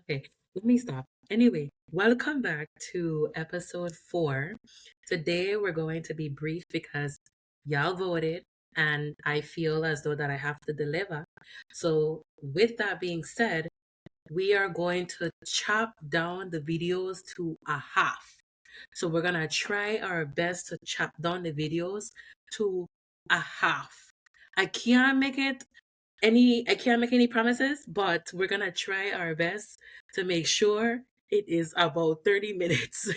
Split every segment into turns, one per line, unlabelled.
Okay, let me stop. Anyway, welcome back to episode 4. Today we're going to be brief because y'all voted and I feel as though that I have to deliver. So, with that being said, we are going to chop down the videos to a half. So, we're going to try our best to chop down the videos to a half. I can't make it I can't make any promises, but we're gonna try our best to make sure it is about 30 minutes.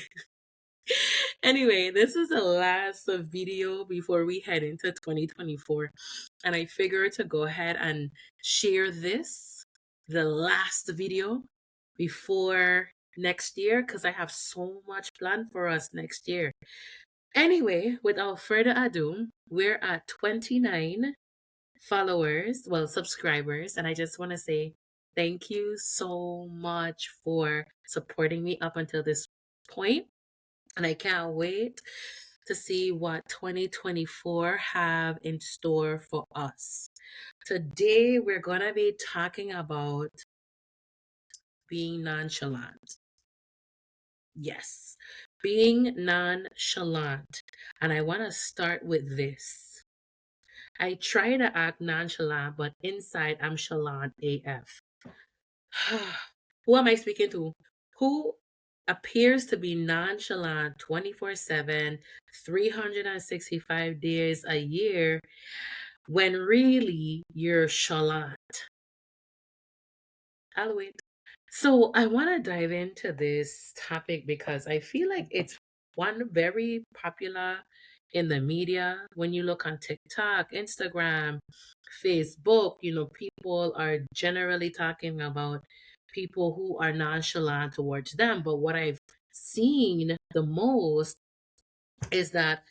Anyway, this is the last video before we head into 2024. And I figured to go ahead and share this, the last video before next year, because I have so much planned for us next year. Anyway, without further ado, we're at 29 followers, well, subscribers. And I just want to say thank you so much for supporting me up until this point. And I can't wait to see what 2024 have in store for us. Today, we're going to be talking about being nonchalant. Yes, being nonchalant. And I want to start with this. I try to act nonchalant, but inside I'm chalant AF. Who am I speaking to? Who appears to be nonchalant 24/7, 365 days a year, when really you're chalant? I'll wait. So I want to dive into this topic because I feel like it's one very popular in the media. When you look on TikTok, Instagram, Facebook, people are generally talking about people who are nonchalant towards them. But what I've seen the most is that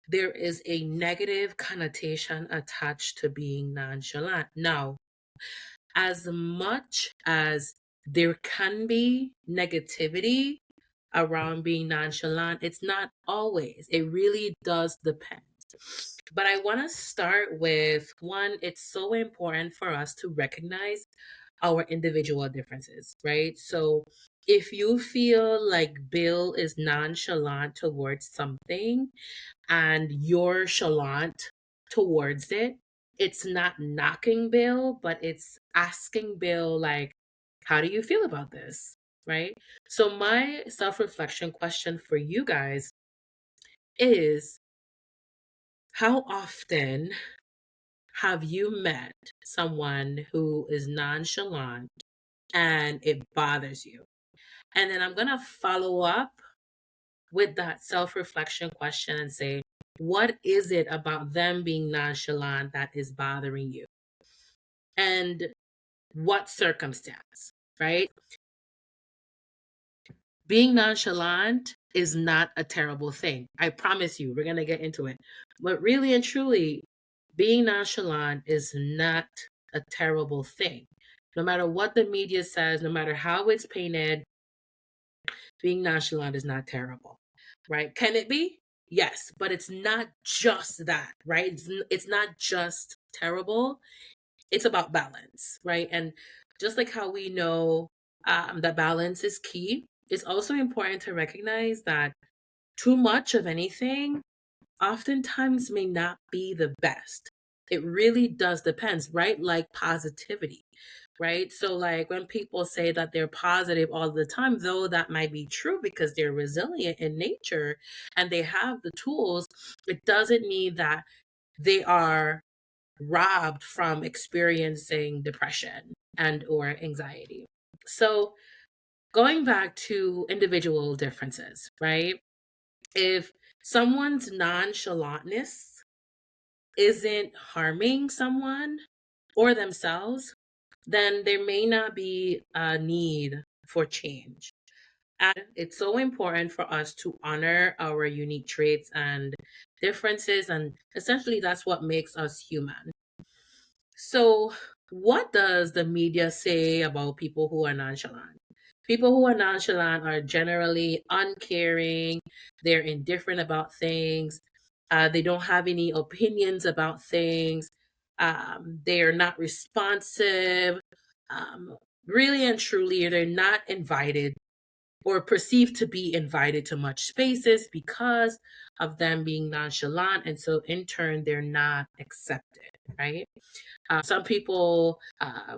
there is a negative connotation attached to being nonchalant. Now, as much as there can be negativity around being nonchalant, it's not always. It really does depend. But I want to start with one, it's so important for us to recognize our individual differences, right? So if you feel like Bill is nonchalant towards something, and you're chalant towards it, it's not knocking Bill, but it's asking Bill, like, how do you feel about this? Right? So, my self reflection question for you guys is, how often have you met someone who is nonchalant and it bothers you? And then I'm going to follow up with that self reflection question and say, what is it about them being nonchalant that is bothering you? And what circumstance, right? Being nonchalant is not a terrible thing. I promise you, we're going to get into it. But really and truly, being nonchalant is not a terrible thing. No matter what the media says, no matter how it's painted, being nonchalant is not terrible, right? Can it be? Yes, but it's not just that, right? It's not just terrible. It's about balance, right? And just like how we know that balance is key, it's also important to recognize that too much of anything oftentimes may not be the best. It really does depends, right? Like positivity, right? So like when people say that they're positive all the time, though that might be true because they're resilient in nature and they have the tools, it doesn't mean that they are robbed from experiencing depression and or anxiety. So going back to individual differences, right? If someone's nonchalantness isn't harming someone or themselves, then there may not be a need for change. And it's so important for us to honor our unique traits and differences. And essentially, that's what makes us human. So, what does the media say about people who are nonchalant? People who are nonchalant are generally uncaring, they're indifferent about things, they don't have any opinions about things, they are not responsive, really and truly, they're not invited or perceived to be invited to much spaces because of them being nonchalant. And so, in turn, they're not accepted, right? Some people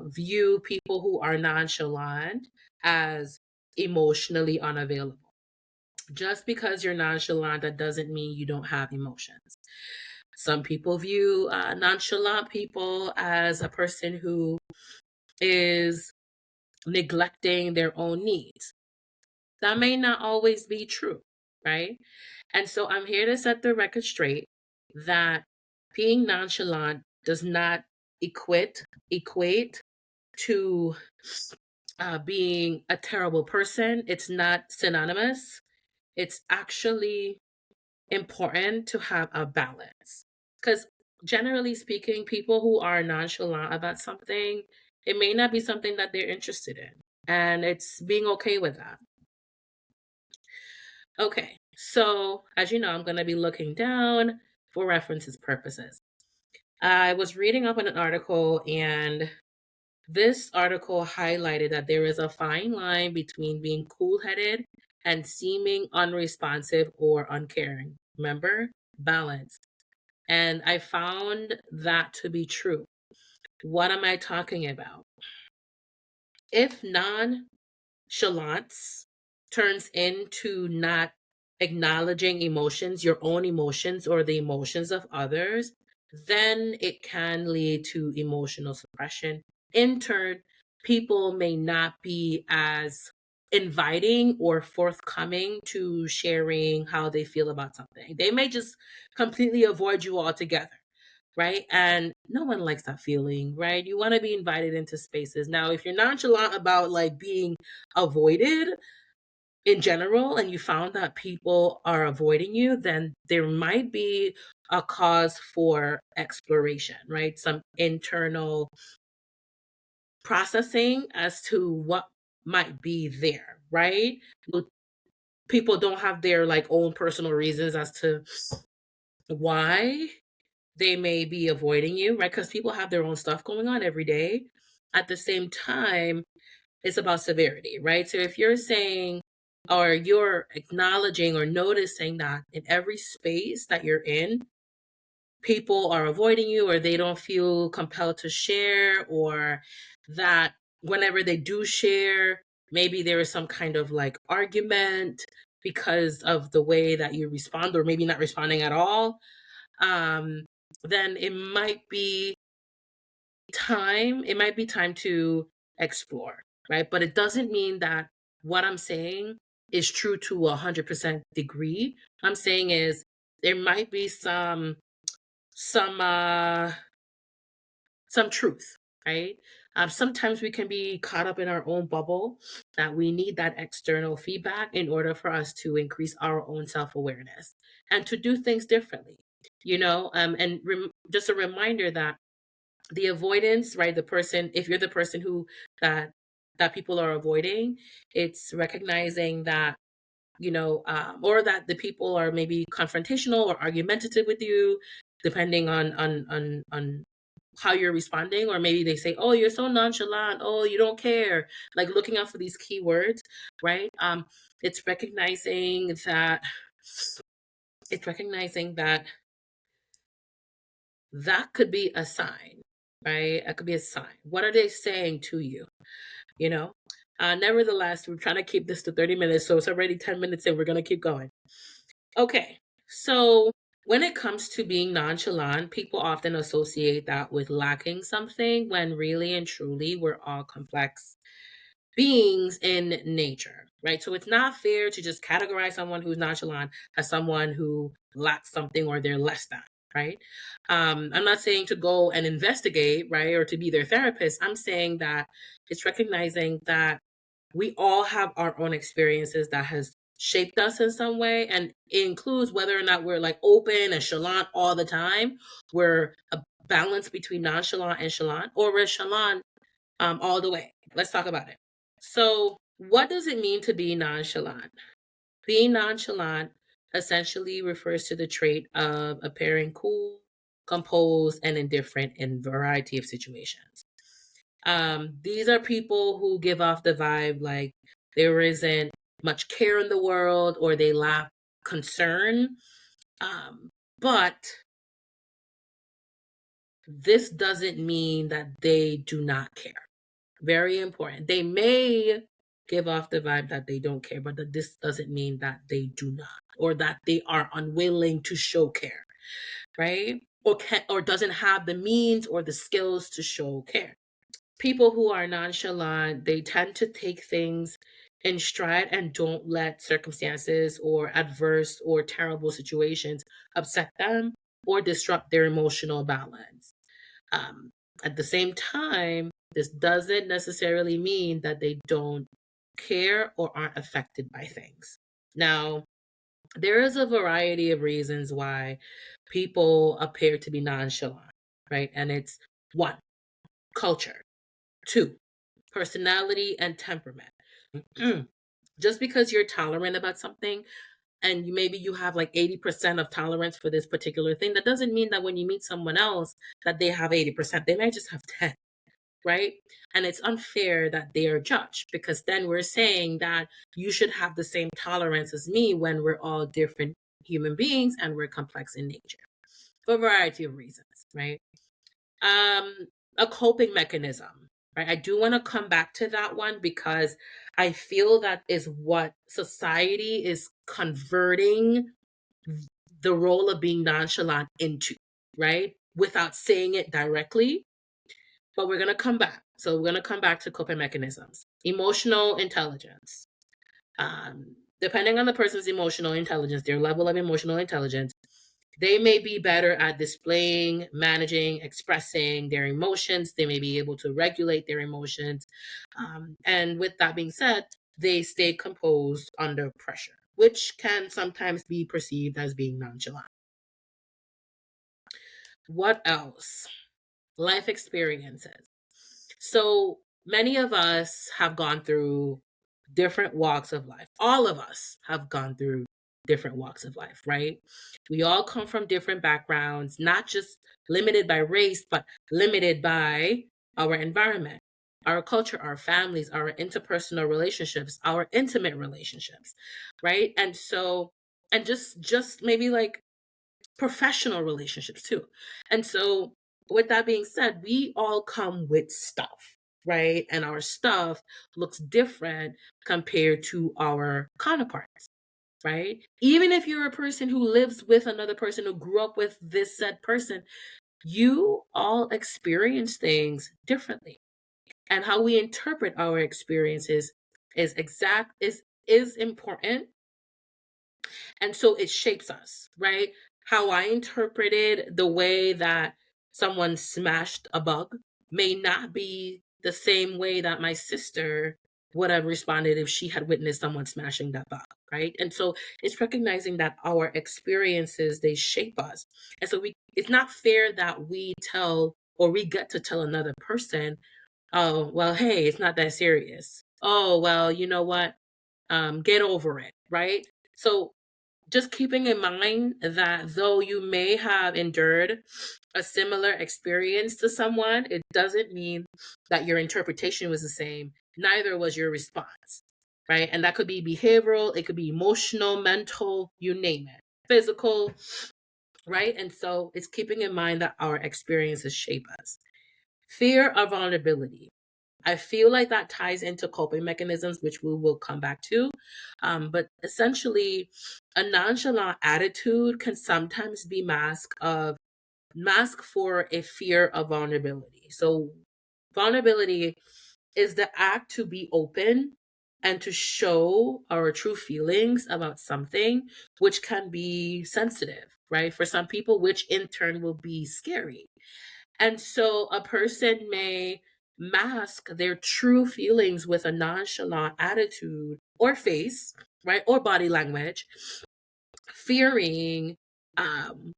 view people who are nonchalant as emotionally unavailable. Just because you're nonchalant, that doesn't mean you don't have emotions. Some people view nonchalant people as a person who is neglecting their own needs. That may not always be true, right? And so I'm here to set the record straight that being nonchalant does not equate to being a terrible person. It's not synonymous. It's actually important to have a balance. Because generally speaking, people who are nonchalant about something, it may not be something that they're interested in. And it's being okay with that. Okay, so as you know, I'm going to be looking down for references purposes. I was reading up on an article, and this article highlighted that there is a fine line between being cool headed and seeming unresponsive or uncaring. Remember? Balance. And I found that to be true. What am I talking about? If nonchalance turns into not acknowledging emotions, your own emotions or the emotions of others, then it can lead to emotional suppression. In turn, people may not be as inviting or forthcoming to sharing how they feel about something. They may just completely avoid you altogether, right? And no one likes that feeling, right? You want to be invited into spaces. Now, if you're nonchalant about like being avoided in general and you found that people are avoiding you, then there might be a cause for exploration, right? Some internal processing as to what might be there, right? People don't have their like own personal reasons as to why they may be avoiding you, right? Because people have their own stuff going on every day. At the same time, it's about severity, right? So if you're saying or you're acknowledging or noticing that in every space that you're in, people are avoiding you or they don't feel compelled to share, or that whenever they do share, maybe there is some kind of like argument because of the way that you respond, or maybe not responding at all, um, then it might be time to explore, right? But it doesn't mean that what I'm saying is true to 100% degree. I'm saying is there might be some uh some truth, right? Sometimes we can be caught up in our own bubble that we need that external feedback in order for us to increase our own self-awareness and to do things differently, and just a reminder that the avoidance, right? The person, if you're the person who that people are avoiding, it's recognizing that, or that the people are maybe confrontational or argumentative with you, depending on how you're responding, or maybe they say, "Oh, you're so nonchalant. Oh, you don't care." Like looking out for these keywords, right? It's recognizing that it's recognizing that that could be a sign, right? That could be a sign. What are they saying to you? You know? Nevertheless, we're trying to keep this to 30 minutes, so it's already 10 minutes in. We're going to keep going. Okay. So, when it comes to being nonchalant, people often associate that with lacking something when really and truly we're all complex beings in nature, right? So it's not fair to just categorize someone who's nonchalant as someone who lacks something or they're less than, right? I'm not saying to go and investigate, right, or to be their therapist. I'm saying that it's recognizing that we all have our own experiences that has shaped us in some way, and it includes whether or not we're like open and chalant all the time. We're a balance between nonchalant and chalant, or we're chalant all the way. Let's talk about it. So, what does it mean to be nonchalant? Being nonchalant essentially refers to the trait of appearing cool, composed, and indifferent in a variety of situations. These are people who give off the vibe like there isn't much care in the world or they lack concern. But this doesn't mean that they do not care. Very important. They may give off the vibe that they don't care, but this doesn't mean that they do not, or that they are unwilling to show care, right? Or doesn't have the means or the skills to show care. People who are nonchalant, they tend to take things in stride and don't let circumstances or adverse or terrible situations upset them or disrupt their emotional balance. Um, at the same time, this doesn't necessarily mean that they don't care or aren't affected by things. Now, there is a variety of reasons why people appear to be nonchalant, right? And it's one, culture, two, personality and temperament. Just because you're tolerant about something and maybe you have like 80% of tolerance for this particular thing, that doesn't mean that when you meet someone else that they have 80%. They might just have 10, right? And it's unfair that they are judged because then we're saying that you should have the same tolerance as me when we're all different human beings and we're complex in nature for a variety of reasons, right? Um, a coping mechanism, right? I do want to come back to that one because I feel that is what society is converting the role of being nonchalant into, right? Without saying it directly. But we're going to come back. So we're going to come back to coping mechanisms. Emotional intelligence. Depending on the person's emotional intelligence, their level of emotional intelligence, they may be better at displaying, managing, expressing their emotions. They may be able to regulate their emotions. And with that being said, they stay composed under pressure, which can sometimes be perceived as being nonchalant. What else? Life experiences. So many of us have gone through different walks of life. All of us have gone through different walks of life, right? We all come from different backgrounds, not just limited by race, but limited by our environment, our culture, our families, our interpersonal relationships, our intimate relationships, right? And so, and just maybe like professional relationships too. And so, with that being said, we all come with stuff, right? And our stuff looks different compared to our counterparts, right? Even if you're a person who lives with another person who grew up with this said person, you all experience things differently. And how we interpret our experiences is important, and so it shapes us, right? How I interpreted the way that someone smashed a bug may not be the same way that my sister would have responded if she had witnessed someone smashing that bug, right? And so it's recognizing that our experiences, they shape us. And so it's not fair that we tell or we get to tell another person, oh, well, hey, it's not that serious. Oh, well, you know what? Get over it, right? So just keeping in mind that though you may have endured a similar experience to someone, it doesn't mean that your interpretation was the same. Neither was your response, right? And that could be behavioral, it could be emotional, mental, you name it, physical, right? And so it's keeping in mind that our experiences shape us. Fear of vulnerability. I feel like that ties into coping mechanisms, which we will come back to. But essentially, a nonchalant attitude can sometimes be mask for a fear of vulnerability. So vulnerability is the act to be open and to show our true feelings about something, which can be sensitive, right? For some people, which in turn will be scary. And so a person may mask their true feelings with a nonchalant attitude or face, right? Or body language, fearing um,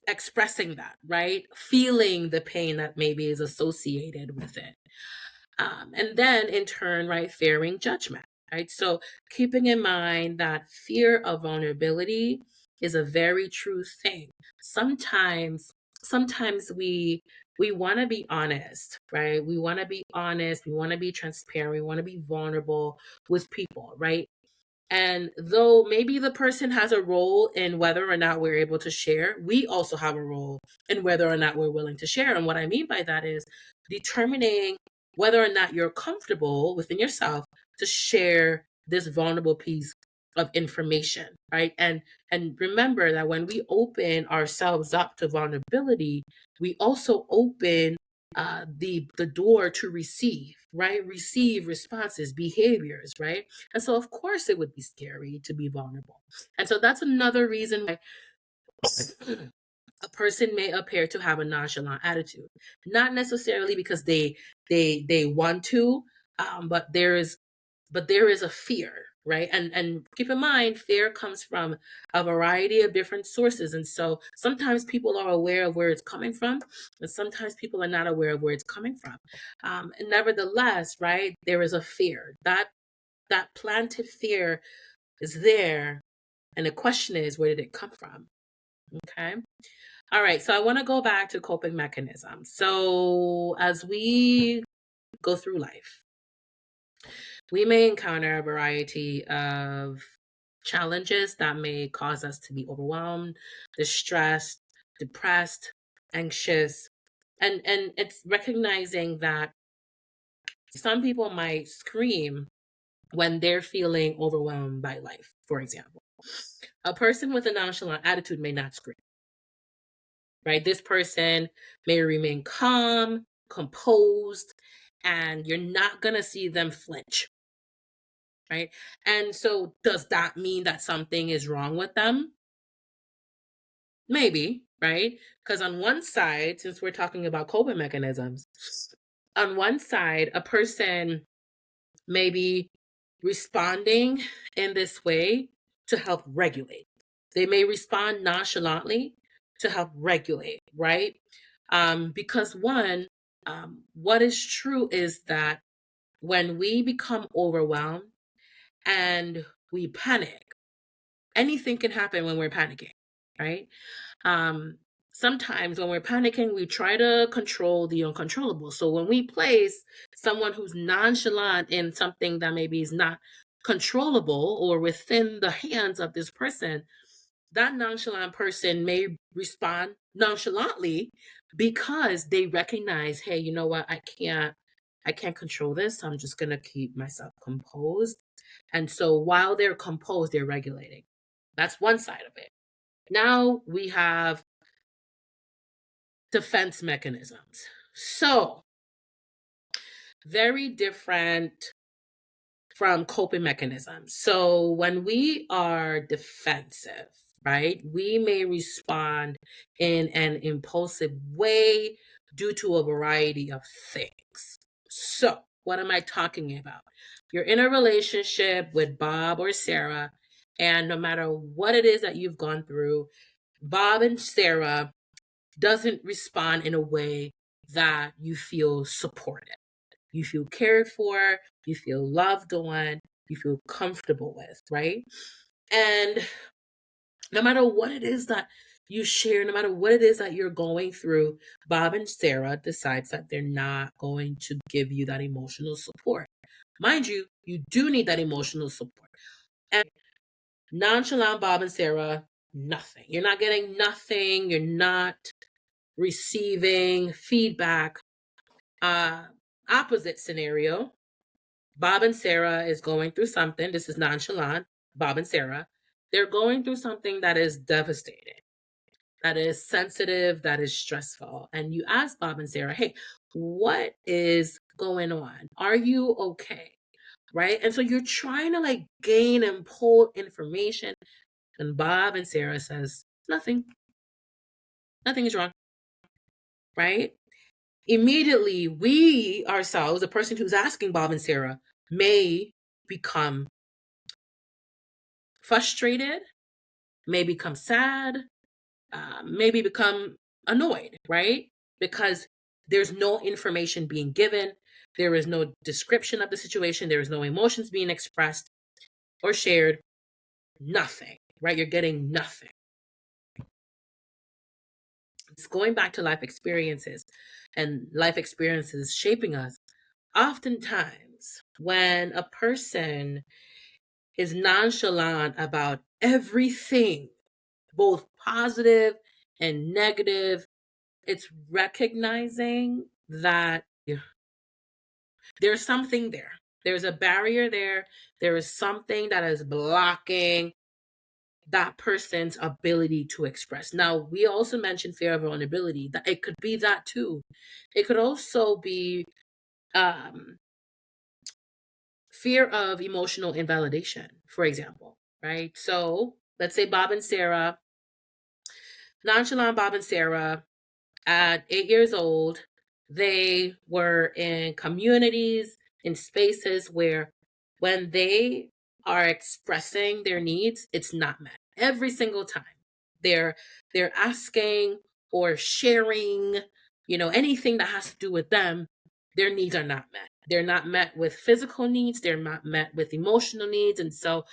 expressing that, right? Feeling the pain that maybe is associated with it. And then in turn, right, fearing judgment, right? So keeping in mind that fear of vulnerability is a very true thing. Sometimes sometimes we want to be honest, right? We want to be honest, we want to be transparent, we want to be vulnerable with people, right? And though maybe the person has a role in whether or not we're able to share, we also have a role in whether or not we're willing to share. And what I mean by that is determining whether or not you're comfortable within yourself to share this vulnerable piece of information, right? And remember that when we open ourselves up to vulnerability, we also open the door to receive, right? Receive responses, behaviors, right? And so, of course, it would be scary to be vulnerable. And so, that's another reason why a person may appear to have a nonchalant attitude, not necessarily because they want to, but there is a fear, right? And keep in mind, fear comes from a variety of different sources, and so sometimes people are aware of where it's coming from, and sometimes people are not aware of where it's coming from. And nevertheless, right, there is a fear that planted fear is there, and the question is, where did it come from? Okay. All right. So I want to go back to coping mechanisms. So as we go through life, we may encounter a variety of challenges that may cause us to be overwhelmed, distressed, depressed, anxious. And it's recognizing that some people might scream when they're feeling overwhelmed by life, for example. A person with a nonchalant attitude may not scream, right? This person may remain calm, composed, and you're not going to see them flinch, right? And so, does that mean that something is wrong with them? Maybe, right? Because on one side, since we're talking about coping mechanisms, on one side, a person may be responding in this way to help regulate. They may respond nonchalantly to help regulate, right? Because one, what is true is that when we become overwhelmed and we panic, anything can happen when we're panicking, right? Um, Sometimes when we're panicking, we try to control the uncontrollable. So when we place someone who's nonchalant in something that maybe is not controllable or within the hands of this person, that nonchalant person may respond nonchalantly because they recognize, hey, you know what, I can't control this, so I'm just going to keep myself composed. And so while they're composed, they're regulating. That's one side of it. Now we have defense mechanisms. So, very different from coping mechanisms. So, when we are defensive, right, we may respond in an impulsive way due to a variety of things. So, what am I talking about? You're in a relationship with Bob or Sarah, and no matter what it is that you've gone through, Bob and Sarah doesn't respond in a way that you feel supported, you feel cared for, you feel loved on, you feel comfortable with, right? And no matter what it is that you share, no matter what it is that you're going through, Bob and Sarah decides that they're not going to give you that emotional support. Mind you, you do need that emotional support. And nonchalant Bob and Sarah, nothing. You're not getting nothing. You're not receiving feedback. Uh, Opposite scenario, Bob and Sarah is going through something. This is nonchalant. Bob and Sarah, they're going through something that is devastating, that is sensitive, that is stressful. And you ask Bob and Sarah, hey, what is going on? Are you okay? Right? And so you're trying to like gain and pull information. And Bob and Sarah says, nothing. Nothing is wrong. Right? Immediately, we ourselves, the person who's asking Bob and Sarah, may become frustrated, may become sad, maybe become annoyed, right? Because there's no information being given, there is no description of the situation, there is no emotions being expressed or shared, nothing, right? You're getting nothing. going back to life experiences and life experiences shaping us, oftentimes when a person is nonchalant about everything, both positive and negative, it's recognizing that there's something there. There's a barrier there. There is something that is blocking that person's ability to express. Now, we also mentioned fear of vulnerability. That it could be that too. It could also be um, fear of emotional invalidation, for example, right? So let's say Bob and Sarah, nonchalant Bob and Sarah, at 8 years old, they were in communities, in spaces where when they are expressing their needs, it's not met every single time. They're they're asking or sharing, anything that has to do with them, their needs are not met. They're not met with physical needs, they're not met with emotional needs. And so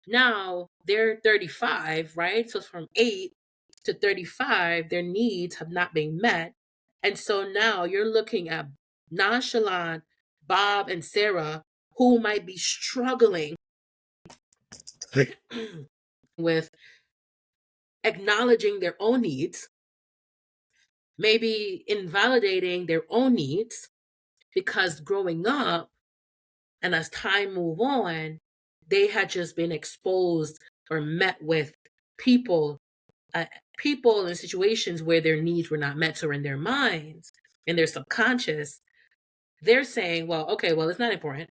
now they're 35, right? So from 8 to 35, their needs have not been met. And so now you're looking at nonchalant Bob and Sarah who might be struggling with acknowledging their own needs, maybe invalidating their own needs because growing up and as time move on, they had just been exposed or met with people uh, people in situations where their needs were not met. So in their minds, in their subconscious, they're saying, well, okay, well, it's not important.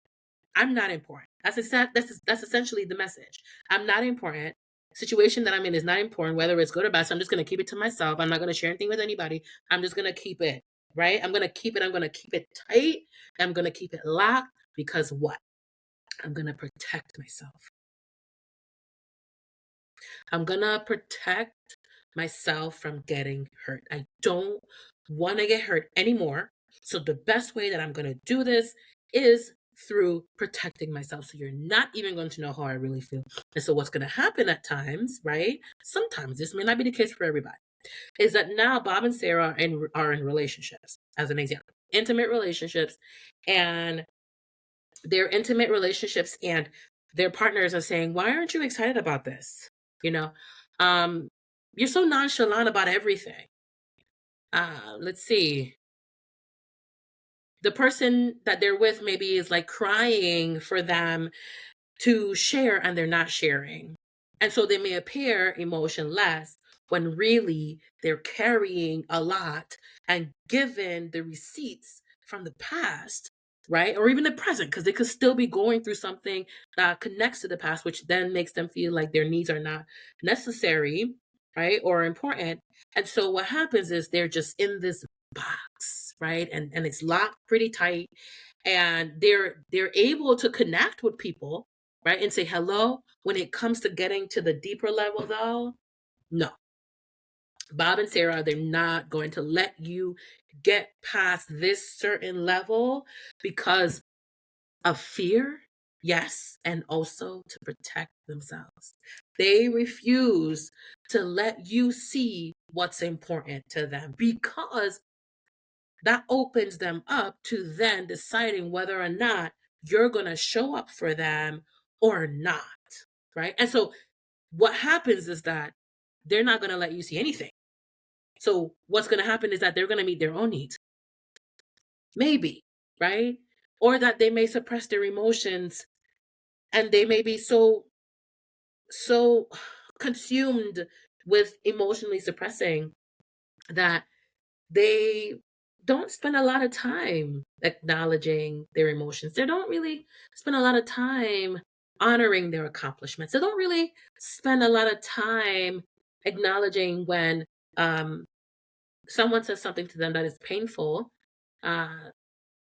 I'm not important. That's essentially the message. I'm not important. Situation that I'm in is not important, whether it's good or bad. So I'm just going to keep it to myself. I'm not going to share anything with anybody. I'm just going to keep it, right? I'm going to keep it. I'm going to keep it tight. I'm going to keep it locked because what? I'm going to protect myself. I'm going to protect myself from getting hurt. I don't want to get hurt anymore. So the best way that I'm going to do this is through protecting myself. So you're not even going to know how I really feel. And so what's going to happen at times, right? Sometimes this may not be the case for everybody, is that now Bob and Sarah are in relationships, as an example, intimate relationships, and their intimate relationships and their partners are saying, why aren't you excited about this? You know, um, you're so nonchalant about everything. Let's see. The person that they're with maybe is like crying for them to share and they're not sharing. And so they may appear emotionless when really they're carrying a lot, and given the receipts from the past, right? Or even the present, because they could still be going through something that connects to the past, which then makes them feel like their needs are not necessary, right? Or important. And so what happens is they're just in this box, right? And it's locked pretty tight. And they're able to connect with people, right? And say hello. When it comes to getting to the deeper level, though, no. Bob and Sarah, they're not going to let you get past this certain level because of fear, yes, and also to protect themselves. They refuse to let you see what's important to them because that opens them up to then deciding whether or not you're going to show up for them or not, right? And so what happens is that they're not going to let you see anything. So what's going to happen is that they're going to meet their own needs, maybe, right? Or that they may suppress their emotions and they may be so consumed with emotionally suppressing that they don't spend a lot of time acknowledging their emotions. They don't really spend a lot of time honoring their accomplishments. They don't really spend a lot of time acknowledging when someone says something to them that is painful. Uh,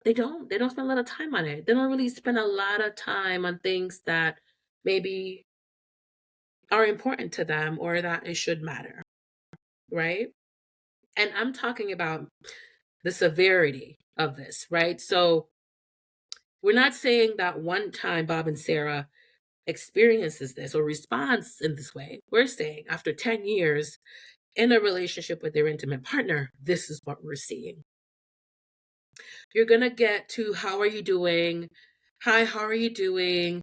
they don't spend a lot of time on it. They don't really spend a lot of time on things that maybe are important to them or that it should matter, right? And I'm talking about the severity of this, right? So we're not saying that one time Bob and Sarah experiences this or responds in this way. We're saying after 10 years, in a relationship with their intimate partner, this is what we're seeing. You're going to get to how are you doing? Hi, how are you doing?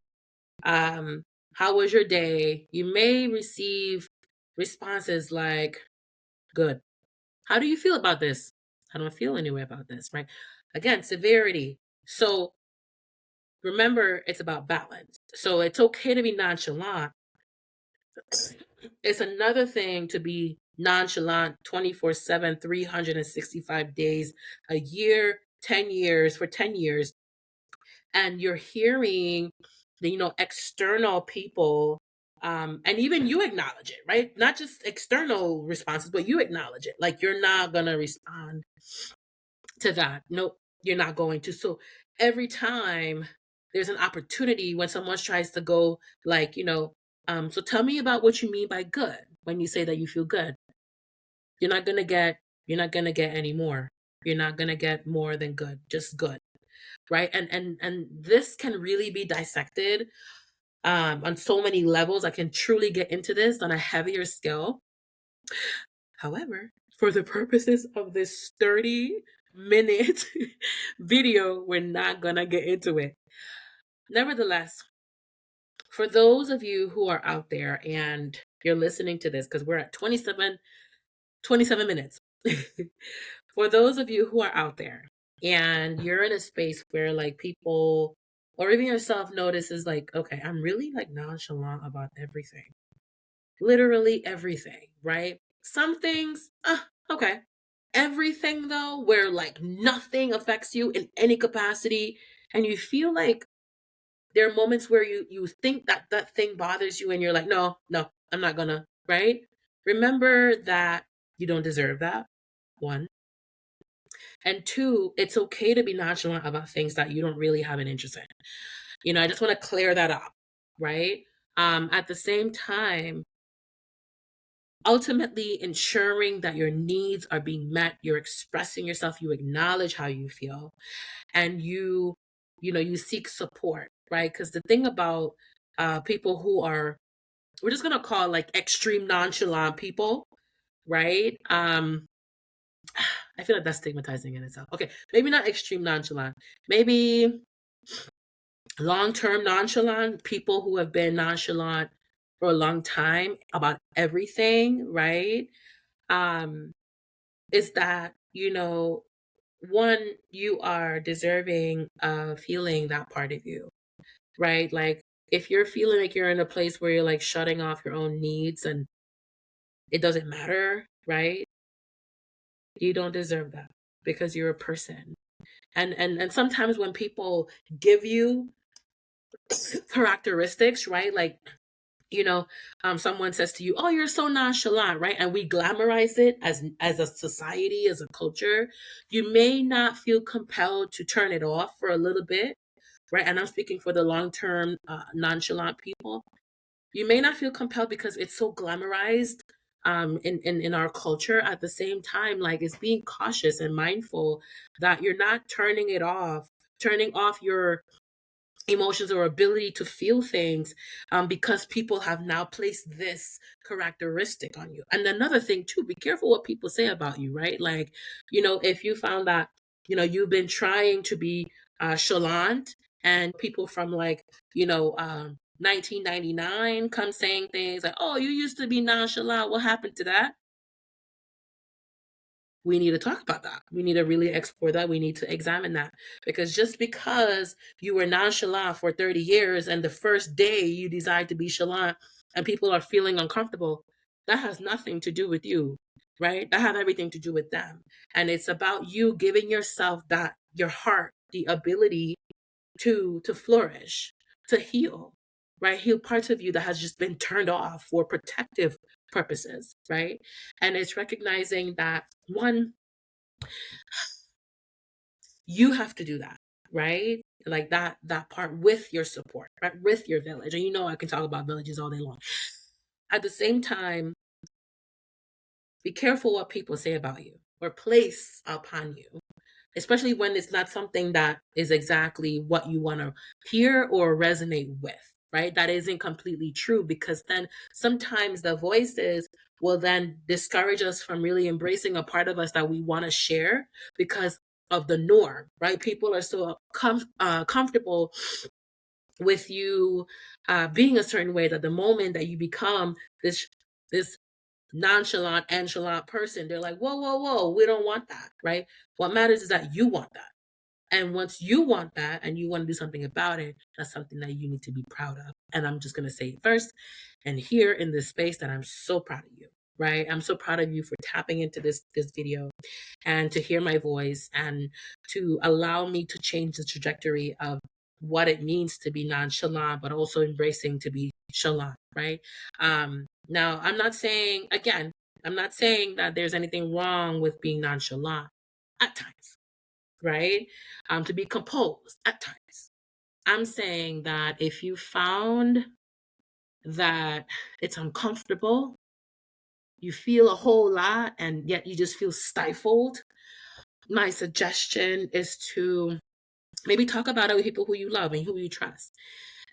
Um, how was your day? You may receive responses like, good. How do you feel about this? I don't feel any way about this, right? Again, severity. So remember, it's about balance. So it's okay to be nonchalant. It's another thing to be nonchalant 24/7, 365 days a year, 10 years, for 10 years. And you're hearing the, external people, and even you acknowledge it, right? Not just external responses, but you acknowledge it. Like you're not going to respond to that. Nope, you're not going to. So every time there's an opportunity when someone tries to go like, so tell me about what you mean by good when you say that you feel good. You're not gonna get you're not gonna get any more. You're not gonna get more than good, just good. Right. And this can really be dissected on so many levels. I can truly get into this on a heavier scale. However, for the purposes of this 30-minute video, we're not going to get into it. Nevertheless, for those of you who are out there and you're listening to this, because we're at 27 minutes. For those of you who are out there and you're in a space where like people or even yourself notices like, okay, I'm really like nonchalant about everything. Literally everything, right? Some things, okay. Everything though, where like nothing affects you in any capacity, and you feel like there are moments where you think that that thing bothers you, and you're like, no, I'm not gonna, right? Remember that you don't deserve that. One. And two, it's okay to be nonchalant about things that you don't really have an interest in. I just want to clear that up, right? At the same time, ultimately ensuring that your needs are being met, you're expressing yourself, you acknowledge how you feel, and you seek support, right? Because the thing about people who are, we're just gonna call like extreme nonchalant people, right? I feel like that's stigmatizing in itself. Okay, maybe not extreme nonchalant, maybe long-term nonchalant, people who have been nonchalant for a long time about everything, right? Um, is that, one, you are deserving of healing that part of you, right? Like if you're feeling like you're in a place where you're like shutting off your own needs and it doesn't matter, right? You don't deserve that because you're a person. And sometimes when people give you characteristics, right? Like, someone says to you, "Oh, you're so nonchalant," right? And we glamorize it as a society, as a culture. You may not feel compelled to turn it off for a little bit, right? And I'm speaking for the long-term nonchalant people. You may not feel compelled because it's so glamorized in our culture. At the same time, like it's being cautious and mindful that you're not turning off your emotions or ability to feel things because people have now placed this characteristic on you. And another thing too, be careful what people say about you, right? Like, if you found that, you've been trying to be chalant, and people from like, 1999 come saying things like, oh, you used to be nonchalant, what happened to that? We need to talk about that. We need to really explore that. We need to examine that. Because just because you were nonchalant for 30 years and the first day you decide to be chalant and people are feeling uncomfortable, that has nothing to do with you, right? That has everything to do with them. And it's about you giving yourself that, your heart, the ability to flourish, to heal, right? Heal parts of you that has just been turned off for protective purposes, right? And it's recognizing that one, you have to do that, right? Like that part with your support, right? With your village. And I can talk about villages all day long. At the same time, be careful what people say about you or place upon you, especially when it's not something that is exactly what you want to hear or resonate with. right? That isn't completely true, because then sometimes the voices will then discourage us from really embracing a part of us that we want to share because of the norm, right? People are so comfortable with you being a certain way that the moment that you become this nonchalant person, they're like, whoa, whoa, whoa, we don't want that, right? What matters is that you want that. And once you want that and you want to do something about it, that's something that you need to be proud of. And I'm just going to say it first and here in this space that I'm so proud of you, right? I'm so proud of you for tapping into this video and to hear my voice and to allow me to change the trajectory of what it means to be nonchalant, but also embracing to be chalant, right? Now, I'm not saying that there's anything wrong with being nonchalant at times, right? To be composed at times. I'm saying that if you found that it's uncomfortable, you feel a whole lot, and yet you just feel stifled, my suggestion is to maybe talk about it with people who you love and who you trust.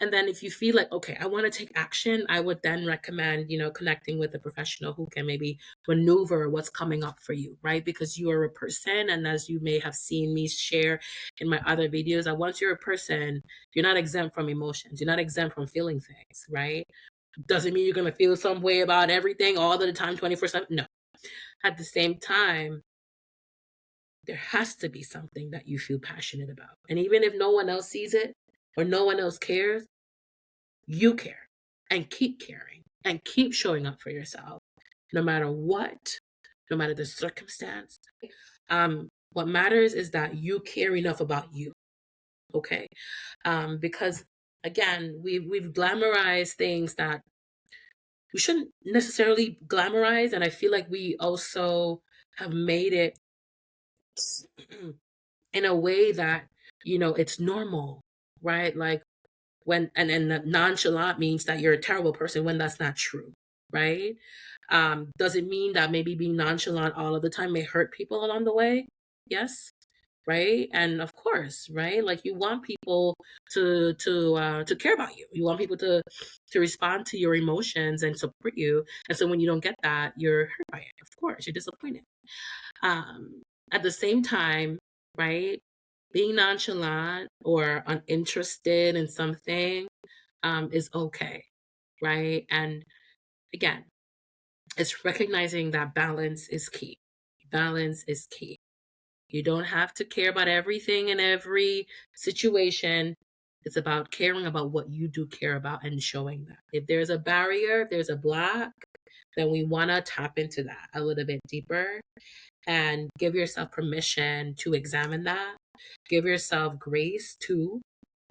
And then if you feel like, okay, I want to take action, I would then recommend, connecting with a professional who can maybe maneuver what's coming up for you, right? Because you are a person. And as you may have seen me share in my other videos, that once you're a person, you're not exempt from emotions. You're not exempt from feeling things, right? Doesn't mean you're going to feel some way about everything all the time, 24/7. No. At the same time, there has to be something that you feel passionate about. And even if no one else sees it or no one else cares, you care, and keep caring and keep showing up for yourself no matter what, no matter the circumstance. What matters is that you care enough about you, okay? Because again, we've glamorized things that we shouldn't necessarily glamorize, and I feel like we also have made it in a way that it's normal, right? Like and nonchalant means that you're a terrible person when that's not true, right? Does it mean that maybe being nonchalant all of the time may hurt people along the way? Yes, right. And of course, right, like you want people to care about you. You want people to respond to your emotions and support you. And so when you don't get that, you're hurt by it. Of course, you're disappointed. At the same time, right, being nonchalant or uninterested in something is okay, right? And again, it's recognizing that balance is key. Balance is key. You don't have to care about everything in every situation. It's about caring about what you do care about and showing that. If there's a barrier, if there's a block, then we want to tap into that a little bit deeper and give yourself permission to examine that. Give yourself grace too.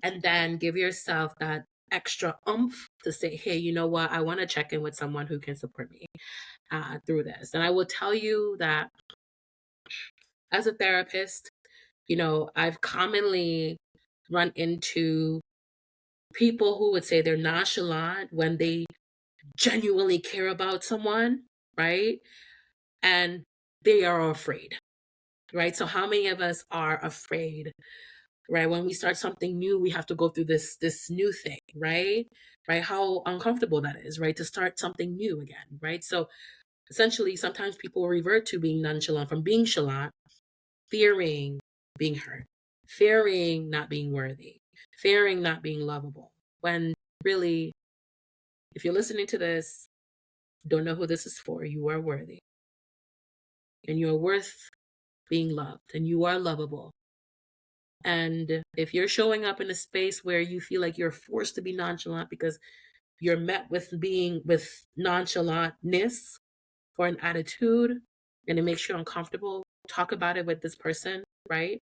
And then give yourself that extra oomph to say, hey, you know what? I want to check in with someone who can support me through this. And I will tell you that as a therapist, I've commonly run into people who would say they're nonchalant when they genuinely care about someone, right? And they are afraid, right? So how many of us are afraid, right? When we start something new, we have to go through this new thing, right? Right? How uncomfortable that is, right? To start something new again, right? So essentially, sometimes people revert to being nonchalant from being chalant, fearing being hurt, fearing not being worthy, fearing not being lovable. When really, if you're listening to this, don't know who this is for, you are worthy. And you are worth being loved, and you are lovable. And if you're showing up in a space where you feel like you're forced to be nonchalant because you're met with nonchalantness or an attitude and it makes you uncomfortable, talk about it with this person, right?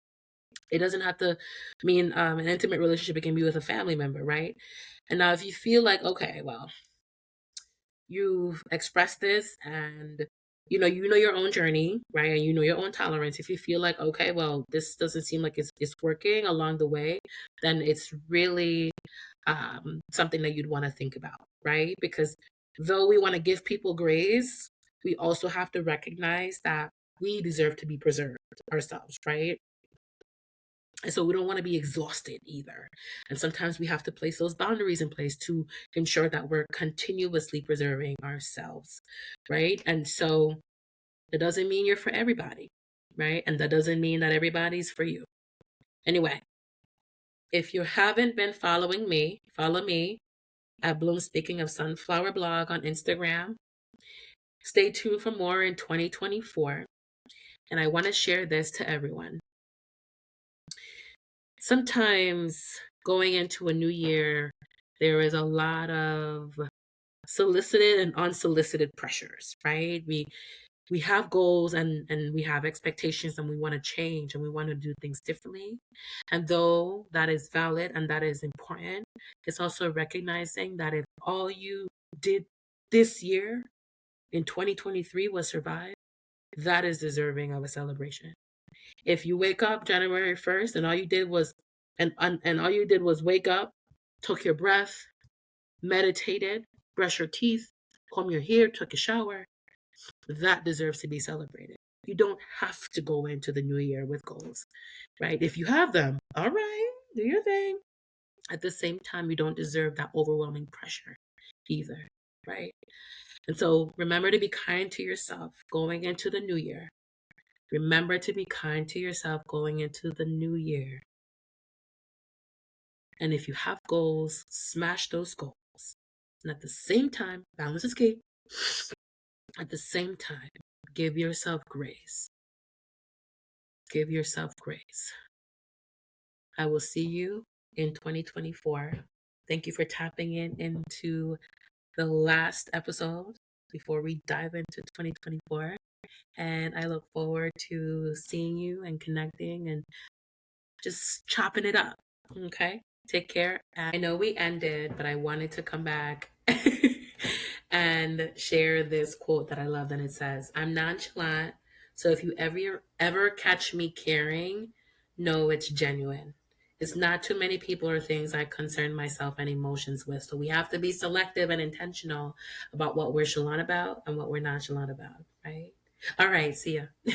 It doesn't have to mean an intimate relationship. It can be with a family member, right? And now if you feel like, okay, well, you've expressed this and you know your own journey, right? And you know your own tolerance. If you feel like, okay, well, this doesn't seem like it's working along the way, then it's really something that you'd want to think about, right? Because though we want to give people grace, we also have to recognize that we deserve to be preserved ourselves, right? And so we don't want to be exhausted either. And sometimes we have to place those boundaries in place to ensure that we're continuously preserving ourselves, right? And so it doesn't mean you're for everybody, right? And that doesn't mean that everybody's for you. Anyway, if you haven't been following me, follow me at Bloom Speaking of Sunflower blog on Instagram. Stay tuned for more in 2024. And I want to share this to everyone. Sometimes going into a new year, there is a lot of solicited and unsolicited pressures, right? We have goals and we have expectations and we want to change and we want to do things differently. And though that is valid and that is important, it's also recognizing that if all you did this year in 2023 was survive, that is deserving of a celebration. If you wake up January 1st and all you did was and all you did was wake up, took your breath, meditated, brush your teeth, comb your hair, took a shower, that deserves to be celebrated. You don't have to go into the new year with goals, right? If you have them, all right, do your thing. At the same time, you don't deserve that overwhelming pressure either, right? And so remember to be kind to yourself going into the new year. Remember to be kind to yourself going into the new year. And if you have goals, smash those goals. And at the same time, balance is key. At the same time, give yourself grace. Give yourself grace. I will see you in 2024. Thank you for tapping into the last episode before we dive into 2024. And I look forward to seeing you and connecting and just chopping it up. Okay? Take care. I know we ended, but I wanted to come back and share this quote that I love. And it says, I'm nonchalant. So if you ever catch me caring, know it's genuine. It's not too many people or things I concern myself and emotions with. So we have to be selective and intentional about what we're chalant about and what we're nonchalant about, right? All right, see ya.